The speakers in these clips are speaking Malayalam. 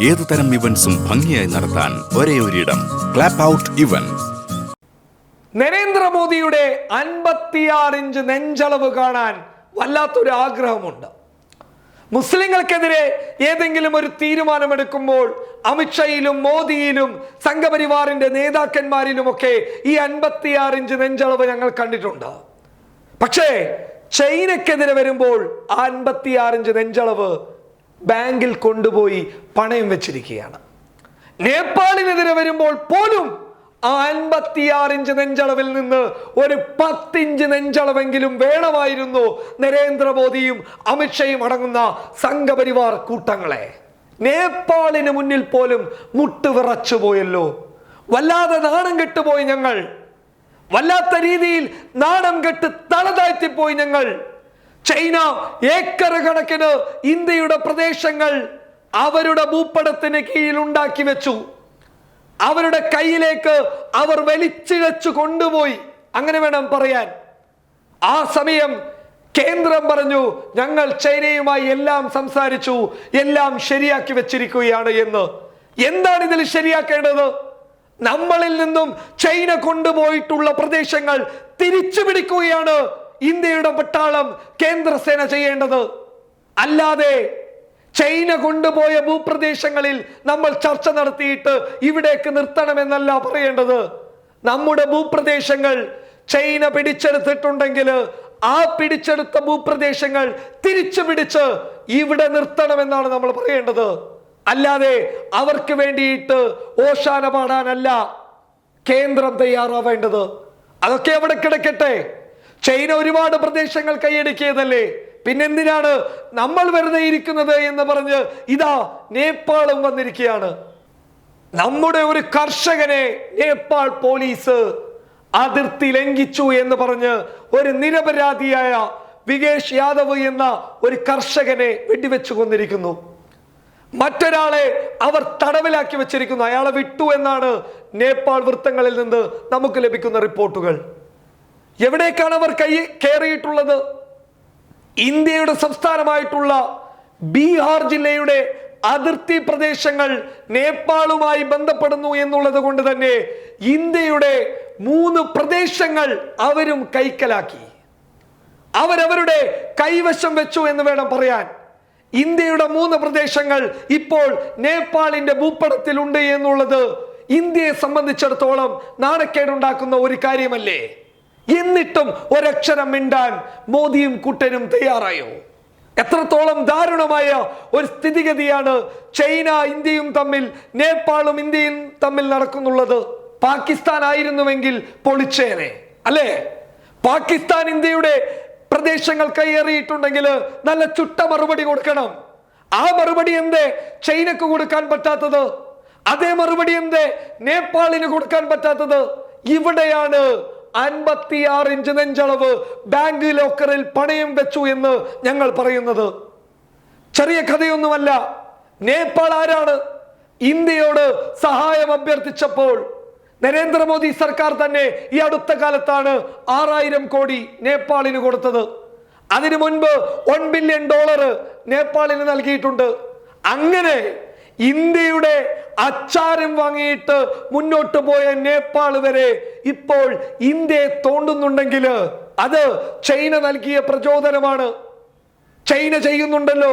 ഏതുതരം ഇവന്റ്സും ഭംഗിയായി നടത്താൻ ഒരേ ഒരിടം ക്ലാപ്പ് ഔട്ട് ഇവന്റ്സ്. നരേന്ദ്രമോദിയുടെ 56 ഇഞ്ച് നെഞ്ചളവ് കാണാൻ വല്ലാത്തൊരു ആഗ്രഹമുണ്ട്. മുസ്ലിങ്ങൾക്കെതിരെ ഏതെങ്കിലും ഒരു തീരുമാനമെടുക്കുമ്പോൾ അമിത്ഷായിലും മോദിയിലും സംഘപരിവാറിന്റെ നേതാക്കന്മാരിലുമൊക്കെ ഈ 56 ഇഞ്ച് നെഞ്ചളവ് ഞങ്ങൾ കണ്ടിട്ടുണ്ട്. പക്ഷേ ചൈനക്കെതിരെ വരുമ്പോൾ ആ 56 ഇഞ്ച് നെഞ്ചളവ് ബാങ്കിൽ കൊണ്ടുപോയി പണയം വെച്ചിരിക്കുകയാണ്. നേപ്പാളിനെതിരെ വരുമ്പോൾ പോലും ആ 56 ഇഞ്ച് നെഞ്ചളവിൽ നിന്ന് ഒരു 10 ഇഞ്ച് നെഞ്ചളവെങ്കിലും വേണമായിരുന്നു നരേന്ദ്രമോദിയും അമിത്ഷായും അടങ്ങുന്ന സംഘപരിവാർ കൂട്ടങ്ങളെ. നേപ്പാളിന് മുന്നിൽ പോലും മുട്ടുവിറച്ചു പോയല്ലോ. വല്ലാതെ നാണം കെട്ടുപോയി ഞങ്ങൾ. വല്ലാത്ത രീതിയിൽ നാണം കെട്ട് തലതാഴ്ത്തിപ്പോയി ഞങ്ങൾ. ചൈന ഏക്കർ കണക്കിന് ഇന്ത്യയുടെ പ്രദേശങ്ങൾ അവരുടെ ഭൂപടത്തിന് കീഴിൽ ഉണ്ടാക്കി വെച്ചു. അവരുടെ കയ്യിലേക്ക് അവർ വലിച്ചിഴച്ചു കൊണ്ടുപോയി, അങ്ങനെ വേണം പറയാൻ. ആ സമയം കേന്ദ്രം പറഞ്ഞു, ഞങ്ങൾ ചൈനയുമായി എല്ലാം സംസാരിച്ചു, എല്ലാം ശരിയാക്കി വെച്ചിരിക്കുകയാണ് എന്ന്. എന്താണ് ഇതിൽ ശരിയാക്കേണ്ടത്? നമ്മളിൽ നിന്നും ചൈന കൊണ്ടുപോയിട്ടുള്ള പ്രദേശങ്ങൾ തിരിച്ചു പിടിക്കുകയാണ് ഇന്ത്യയുടെ പട്ടാളം, കേന്ദ്രസേന ചെയ്യേണ്ടത്. അല്ലാതെ ചൈന കൊണ്ടുപോയ ഭൂപ്രദേശങ്ങളിൽ നമ്മൾ ചർച്ച നടത്തിയിട്ട് ഇവിടേക്ക് നിർത്തണമെന്നല്ല പറയേണ്ടത്. നമ്മുടെ ഭൂപ്രദേശങ്ങൾ ചൈന പിടിച്ചെടുത്തിട്ടുണ്ടെങ്കിൽ ആ പിടിച്ചെടുത്ത ഭൂപ്രദേശങ്ങൾ തിരിച്ചു പിടിച്ച് ഇവിടെ നിർത്തണമെന്നാണ് നമ്മൾ പറയേണ്ടത്. അല്ലാതെ അവർക്ക് വേണ്ടിയിട്ട് ഓശാന പാടാനല്ല കേന്ദ്രം തയ്യാറാവേണ്ടത്. അതൊക്കെ അവിടെ കിടക്കട്ടെ. ചൈന ഒരുപാട് പ്രദേശങ്ങൾ കൈയടക്കിയതല്ലേ, പിന്നെന്തിനാണ് നമ്മൾ വെറുതെ ഇരിക്കുന്നത് എന്ന് പറഞ്ഞ് ഇതാ നേപ്പാളും വന്നിരിക്കുകയാണ്. നമ്മുടെ ഒരു കർഷകനെ നേപ്പാൾ പോലീസ് അതിർത്തി ലംഘിച്ചു എന്ന് പറഞ്ഞ് ഒരു നിരപരാധിയായ വികേഷ് യാദവ് എന്ന ഒരു കർഷകനെ വെടിവെച്ചു കൊന്നിരിക്കുന്നു. മറ്റൊരാളെ അവർ തടവിലാക്കി വെച്ചിരിക്കുന്നു. അയാളെ വിട്ടു എന്നാണ് നേപ്പാൾ വൃത്തങ്ങളിൽ നിന്ന് നമുക്ക് ലഭിക്കുന്ന റിപ്പോർട്ടുകൾ. എവിടേക്കാണ് അവർ കയറിയിട്ടുള്ളത്? ഇന്ത്യയുടെ സംസ്ഥാനമായിട്ടുള്ള ബീഹാർ ജില്ലയുടെ അതിർത്തി പ്രദേശങ്ങൾ നേപ്പാളുമായി ബന്ധപ്പെടുന്നു എന്നുള്ളത് കൊണ്ട് തന്നെ ഇന്ത്യയുടെ 3 പ്രദേശങ്ങൾ അവരും കൈക്കലാക്കി. അവരവരുടെ കൈവശം വെച്ചു എന്ന് വേണം പറയാൻ. ഇന്ത്യയുടെ 3 പ്രദേശങ്ങൾ ഇപ്പോൾ നേപ്പാളിന്റെ ഭൂപടത്തിലുണ്ട് എന്നുള്ളത് ഇന്ത്യയെ സംബന്ധിച്ചിടത്തോളം നാണക്കേടുണ്ടാക്കുന്ന ഒരു കാര്യമല്ലേ? എന്നിട്ടും ഒരക്ഷരം മിണ്ടാൻ മോദിയും കൂട്ടരും തയ്യാറായോ? എത്രത്തോളം ദാരുണമായ ഒരു സ്ഥിതിഗതിയാണ് ചൈന ഇന്ത്യയും തമ്മിൽ, നേപ്പാളും ഇന്ത്യയും തമ്മിൽ നടക്കുന്നുള്ളത്. പാകിസ്ഥാൻ ആയിരുന്നുവെങ്കിൽ പൊളിച്ചേനെ അല്ലേ? പാകിസ്ഥാൻ ഇന്ത്യയുടെ പ്രദേശങ്ങൾ കയ്യേറിയിട്ടുണ്ടെങ്കിൽ നല്ല ചുട്ട മറുപടി കൊടുക്കണം. ആ മറുപടി എന്തേ ചൈനക്ക് കൊടുക്കാൻ പറ്റാത്തത്? അതേ മറുപടി എന്തേ നേപ്പാളിന് കൊടുക്കാൻ പറ്റാത്തത്? ഇവിടെയാണ് 56 ഇഞ്ച് നെഞ്ചളവ് ബാങ്ക് ലോക്കറിൽ പണയം വെച്ചു എന്ന് ഞങ്ങൾ പറയുന്നത്. ചെറിയ കഥയൊന്നുമല്ല. നേപ്പാൾ ആരാണ്? ഇന്ത്യയോട് സഹായം അഭ്യർത്ഥിച്ചപ്പോൾ നരേന്ദ്രമോദി സർക്കാർ തന്നെ ഈ അടുത്ത കാലത്താണ് 6000 കോടി നേപ്പാളിന് കൊടുത്തത്. അതിനു മുൻപ് $1 ബില്യൺ നേപ്പാളിന് നൽകിയിട്ടുണ്ട്. അങ്ങനെ ഇന്ത്യയുടെ അച്ചാരം വാങ്ങിയിട്ട് മുന്നോട്ട് പോയ നേപ്പാൾ വരെ ഇപ്പോൾ ഇന്ത്യയെ തോണ്ടുന്നുണ്ടെങ്കിൽ അത് ചൈന നൽകിയ പ്രചോദനമാണ്. ചൈന ചെയ്യുന്നുണ്ടല്ലോ,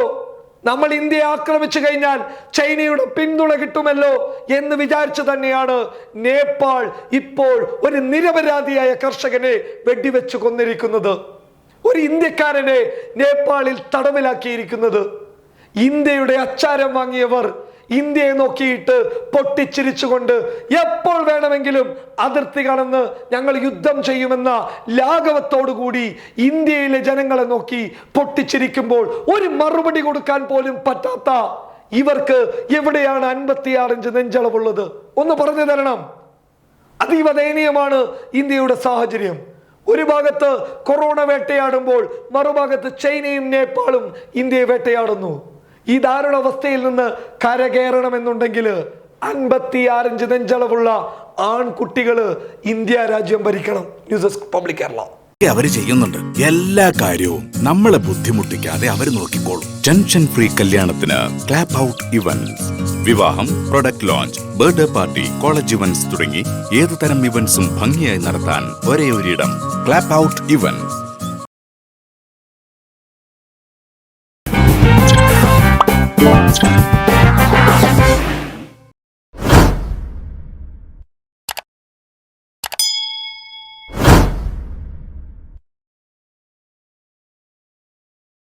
നമ്മൾ ഇന്ത്യയെ ആക്രമിച്ചു കഴിഞ്ഞാൽ ചൈനയുടെ പിന്തുണ കിട്ടുമല്ലോ എന്ന് വിചാരിച്ചു തന്നെയാണ് നേപ്പാൾ ഇപ്പോൾ ഒരു നിരപരാധിയായ കർഷകനെ വെടിവെച്ചു കൊന്നിരിക്കുന്നത്. ഒരു ഇന്ത്യക്കാരനെ നേപ്പാളിൽ തടവിലാക്കിയിരിക്കുന്നത്. ഇന്ത്യയുടെ അച്ചാരം വാങ്ങിയവർ ഇന്ത്യയെ നോക്കിയിട്ട് പൊട്ടിച്ചിരിച്ചുകൊണ്ട് എപ്പോൾ വേണമെങ്കിലും അതിർത്തി കടന്ന് ഞങ്ങൾ യുദ്ധം ചെയ്യുമെന്ന ലാഘവത്തോടുകൂടി ഇന്ത്യയിലെ ജനങ്ങളെ നോക്കി പൊട്ടിച്ചിരിക്കുമ്പോൾ ഒരു മറുപടി കൊടുക്കാൻ പോലും പറ്റാത്ത ഇവർക്ക് എവിടെയാണ് 56 ഇഞ്ച് നെഞ്ചളവുള്ളത്? ഒന്ന് പറഞ്ഞു തരണം. അതീവ ദയനീയമാണ് ഇന്ത്യയുടെ സാഹചര്യം. ഒരു ഭാഗത്ത് കൊറോണ വേട്ടയാടുമ്പോൾ മറുഭാഗത്ത് ചൈനയും നേപ്പാളും ഇന്ത്യയെ വേട്ടയാടുന്നു. ഈ ദാരുണാവസ്ഥയിൽ നിന്ന് കരകയറണമെന്നുണ്ടെങ്കിൽ 56 ഇഞ്ച് നെഞ്ചളവുള്ള ആൺകുട്ടികൾ ഇന്ത്യ രാജ്യം ഭരിക്കണം. News desk public Kerala. അവര് ചെയ്യുന്നുണ്ട്. എല്ലാ കാര്യവും നമ്മളെ ബുദ്ധിമുട്ടിക്കാതെ അവര് നോക്കിക്കോളും. ടെൻഷൻ ഫ്രീ കല്യാണത്തിന് ക്ലാപ്പ് ഔട്ട് ഇവന്റ്സ്. വിവാഹം, product launch, birthday party, college events തുടങ്ങി ഏതുതരം ഇവന്റ്സും ഭംഗിയായി നടത്താൻ ഒരേ ഒരിടം. Clap out events.